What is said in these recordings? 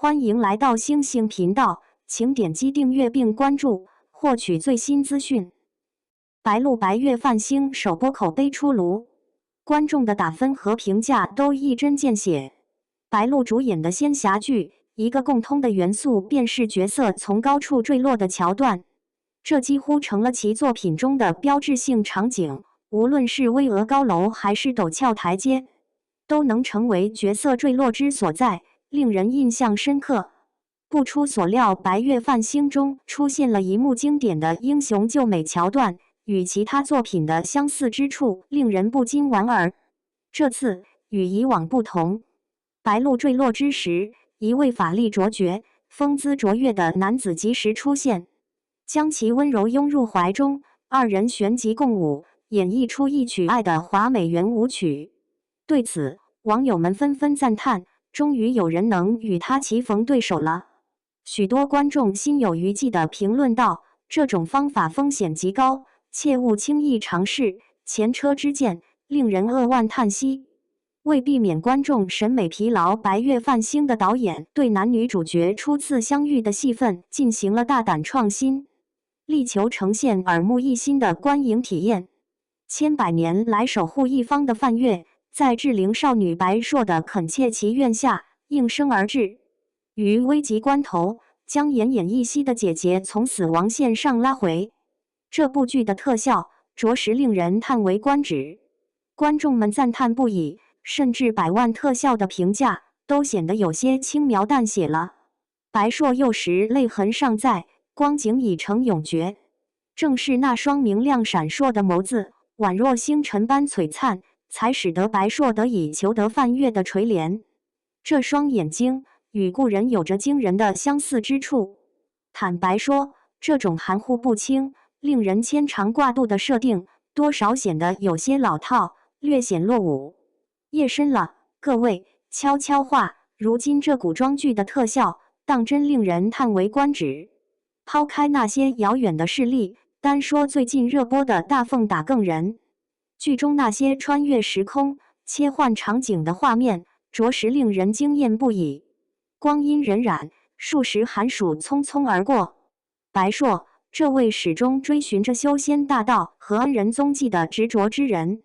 欢迎来到星星频道，请点击订阅并关注，获取最新资讯。白鹿白月泛星首播口碑出炉，观众的打分和评价都一针见血。白鹿主演的仙侠剧，一个共通的元素便是角色从高处坠落的桥段，这几乎成了其作品中的标志性场景。无论是巍峨高楼还是陡峭台阶，都能成为角色坠落之所在，令人印象深刻。不出所料，白月泛星中出现了一幕经典的英雄救美桥段，与其他作品的相似之处令人不禁莞尔。这次与以往不同，白鹿坠落之时，一位法力卓绝、风姿卓越的男子及时出现，将其温柔拥入怀中，二人旋即共舞，演绎出一曲爱的华美圆舞曲。对此，网友们纷纷赞叹，终于有人能与他棋逢对手了。许多观众心有余悸地评论道：“这种方法风险极高，切勿轻易尝试，前车之鉴，令人扼腕叹息。”为避免观众审美疲劳，白月泛星的导演对男女主角初次相遇的戏份进行了大胆创新，力求呈现耳目一新的观影体验。千百年来守护一方的梵月，在志玲少女白硕的恳切祈愿下应声而至，于危急关头将奄奄一息的姐姐从死亡线上拉回。这部剧的特效着实令人叹为观止，观众们赞叹不已，甚至100万特效的评价都显得有些轻描淡写了。白硕幼时泪痕尚在，光景已成永绝，正是那双明亮闪烁的眸子，宛若星辰般璀璨，才使得白硕得以求得梵月的垂怜。这双眼睛与故人有着惊人的相似之处。坦白说，这种含糊不清、令人牵肠挂肚的设定，多少显得有些老套，略显落伍。夜深了，各位，悄悄话，如今这古装剧的特效，当真令人叹为观止。抛开那些遥远的事例，单说最近热播的《大凤打更人》，剧中那些穿越时空、切换场景的画面，着实令人惊艳不已。光阴荏苒，数十寒暑匆匆而过，白硕这位始终追寻着修仙大道和恩人踪迹的执着之人，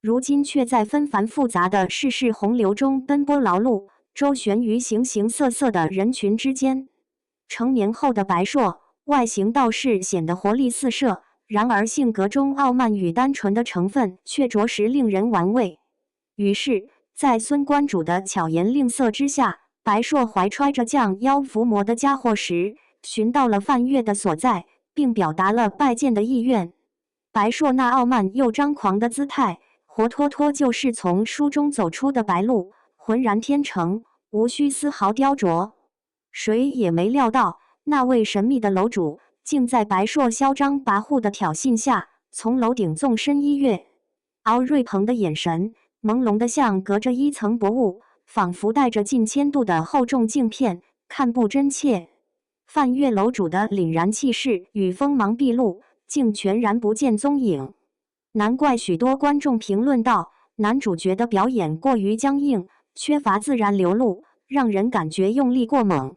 如今却在纷繁复杂的世事洪流中奔波劳碌，周旋于形形色色的人群之间。成年后的白硕，外形倒是显得活力四射，然而性格中傲慢与单纯的成分却着实令人玩味。于是，在孙观主的巧言令色之下，白硕怀揣着降妖伏魔的家伙时，寻到了梵月的所在，并表达了拜见的意愿。白硕那傲慢又张狂的姿态，活脱脱就是从书中走出的白鹿，浑然天成，无需丝毫雕琢。谁也没料到，那位神秘的楼主竟在白硕嚣张跋扈的挑衅下，从楼顶纵身一跃。敖瑞鹏的眼神朦胧得像隔着一层薄雾，仿佛带着近1000度的厚重镜片，看不真切。梵月楼主的凛然气势与锋芒毕露，竟全然不见踪影。难怪许多观众评论道，男主角的表演过于僵硬，缺乏自然流露，让人感觉用力过猛，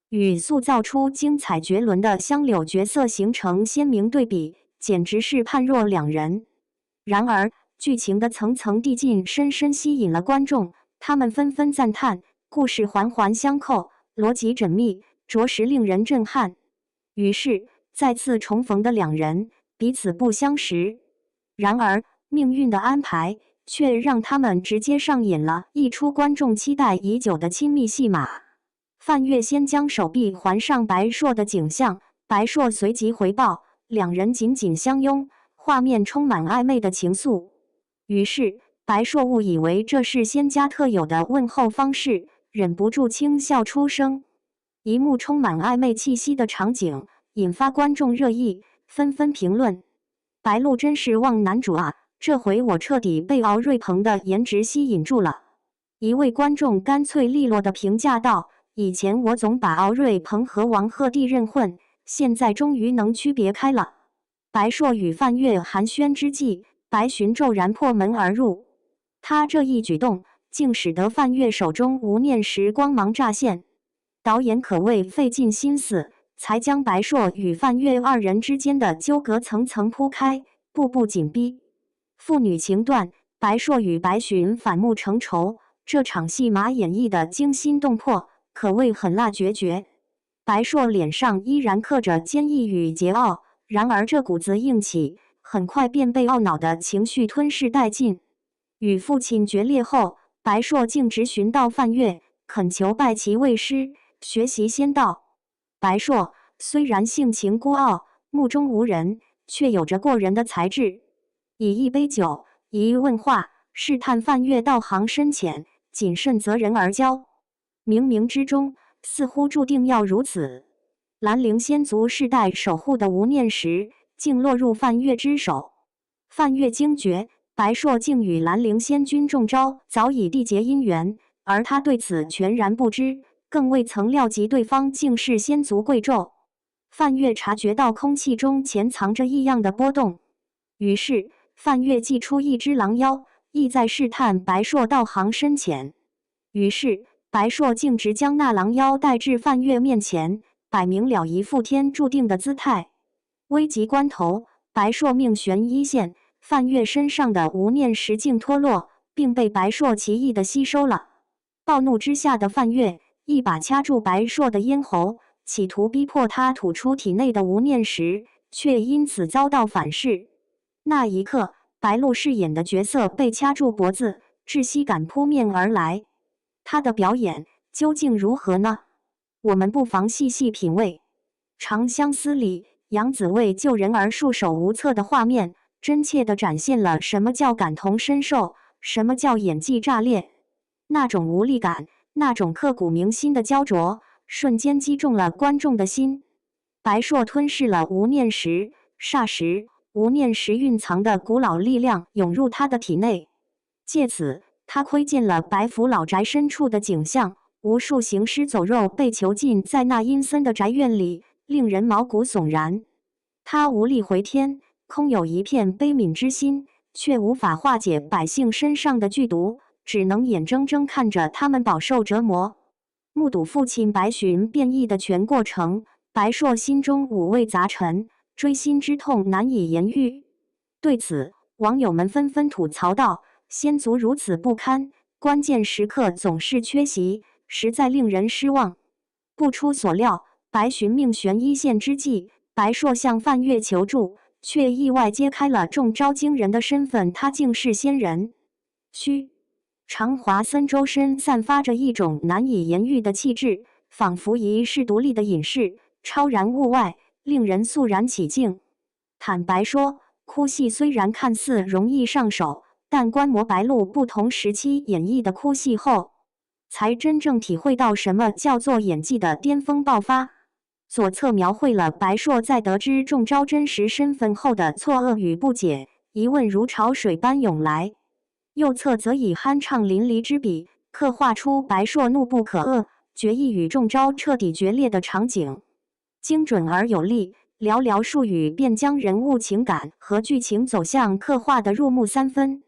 与塑造出精彩绝伦的香柳角色形成鲜明对比，简直是判若两人。然而，剧情的层层递进深深吸引了观众，他们纷纷赞叹，故事环环相扣，逻辑缜密，着实令人震撼。于是，再次重逢的两人彼此不相识，然而命运的安排却让他们直接上演了一出观众期待已久的亲密戏码。梵月先将手臂环上白硕的颈项，白硕随即回报，两人紧紧相拥，画面充满暧昧的情愫。于是，白硕误以为这是仙家特有的问候方式，忍不住轻笑出声。一幕充满暧昧气息的场景，引发观众热议，纷纷评论：“白鹿真是旺男主啊！这回我彻底被敖瑞鹏的颜值吸引住了。”一位观众干脆利落地评价道：“以前我总把敖瑞鹏和王鹤棣认混，现在终于能区别开了。”白硕与梵月寒暄之际，白寻骤然破门而入，他这一举动竟使得梵月手中无念时光芒乍现。导演可谓费尽心思，才将白硕与范月二人之间的纠葛层层铺开，步步紧逼。父女情断，白硕与白寻反目成仇，这场戏码演绎的惊心动魄，可谓狠辣决绝。白硕脸上依然刻着坚毅与桀骜，然而这股子硬气很快便被懊恼的情绪吞噬殆尽。与父亲决裂后，白硕径直寻到范月，恳求拜其为师，学习仙道。白硕虽然性情孤傲，目中无人，却有着过人的才智。以一杯酒，以一问话，试探范月道行深浅，谨慎择人而交。冥冥之中，似乎注定要如此。兰陵仙族世代守护的无念石，竟落入范月之手。范月惊觉，白硕竟与兰陵仙君中招早已缔结姻缘，而他对此全然不知，更未曾料及对方竟是仙族贵胄。范月察觉到空气中潜藏着异样的波动，于是范月祭出一只狼妖，意在试探白硕道行深浅。于是白硕径直将那狼妖带至范月面前，摆明了一副天注定的姿态。危急关头，白硕命悬一线，范月身上的无念石竟脱落，并被白硕奇异地吸收了。暴怒之下的范月一把掐住白硕的咽喉，企图逼迫他吐出体内的无念石，却因此遭到反噬。那一刻，白鹿饰演的角色被掐住脖子，窒息感扑面而来。他的表演究竟如何呢？我们不妨细细品味。《长相思》里，杨紫为救人而束手无策的画面，真切地展现了什么叫感同身受，什么叫演技炸裂。那种无力感，那种刻骨铭心的焦灼，瞬间击中了观众的心。白硕吞噬了无念石，霎时，无念石蕴藏的古老力量涌入他的体内，借此他窥见了白府老宅深处的景象，无数行尸走肉被囚禁在那阴森的宅院里，令人毛骨悚然。他无力回天，空有一片悲悯之心，却无法化解百姓身上的剧毒，只能眼睁睁看着他们饱受折磨。目睹父亲白寻变异的全过程，白硕心中五味杂陈，锥心之痛难以言喻。对此，网友们纷纷吐槽道：仙族如此不堪，关键时刻总是缺席，实在令人失望。不出所料，白寻命悬一线之际，白硕向范月求助，却意外揭开了中招惊人的身份，他竟是仙人。长华森周身散发着一种难以言喻的气质，仿佛一世独立的隐士，超然物外，令人肃然起敬。坦白说，哭戏虽然看似容易上手，但观摩白鹿不同时期演绎的哭戏后，才真正体会到什么叫做演技的巅峰爆发。左侧描绘了白硕在得知中招真实身份后的错愕与不解，疑问如潮水般涌来。右侧则以酣畅淋漓之笔，刻画出白硕怒不可遏，决意与中招彻底决裂的场景，精准而有力，寥寥数语便将人物情感和剧情走向刻画得入木三分。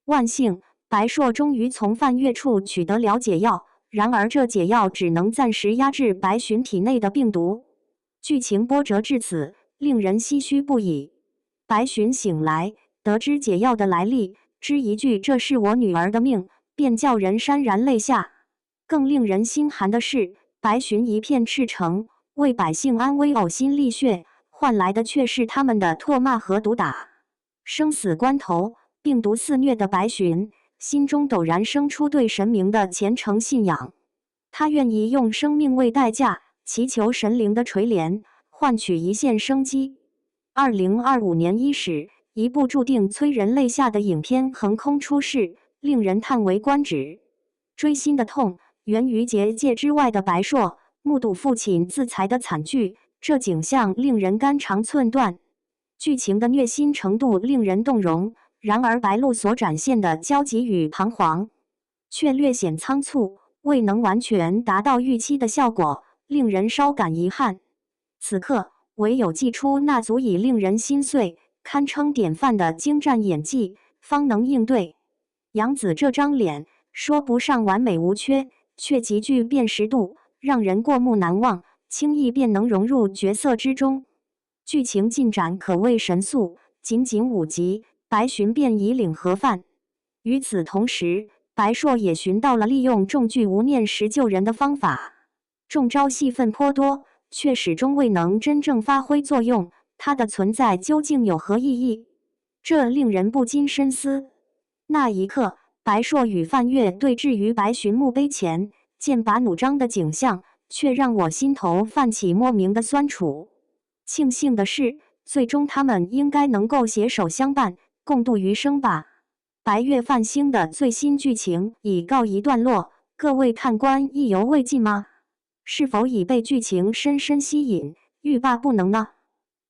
万幸，白硕终于从范月处取得了解药，然而这解药只能暂时压制白寻体内的病毒。剧情波折至此，令人唏嘘不已。白寻醒来，得知解药的来历，知一句这是我女儿的命，便叫人潸然泪下。更令人心寒的是，白寻一片赤诚，为百姓安危呕心沥血，换来的却是他们的唾骂和毒打。生死关头，病毒肆虐的白寻，心中陡然生出对神明的虔诚信仰。他愿意用生命为代价，祈求神灵的垂怜，换取一线生机。2025年伊始，一部注定催人泪下的影片横空出世，令人叹为观止。锥心的痛源于结界之外的白硕目睹父亲自裁的惨剧，这景象令人肝肠寸断。剧情的虐心程度令人动容，然而白鹿所展现的焦急与彷徨，却略显仓促，未能完全达到预期的效果，令人稍感遗憾。此刻，唯有祭出那足以令人心碎、堪称典范的精湛演技，方能应对。杨紫这张脸，说不上完美无缺，却极具辨识度，让人过目难忘，轻易便能融入角色之中。剧情进展可谓神速，仅5集，白寻便已领盒饭。与此同时，白硕也寻到了利用众聚无念石救人的方法。中招戏份颇多，却始终未能真正发挥作用，它的存在究竟有何意义？这令人不禁深思。那一刻，白硕与范月对峙于白寻墓碑前，剑拔弩张的景象，却让我心头泛起莫名的酸楚。庆幸的是，最终他们应该能够携手相伴，共度余生吧。白月泛星的最新剧情已告一段落，各位看官意犹未尽吗？是否已被剧情深深吸引，欲罢不能呢？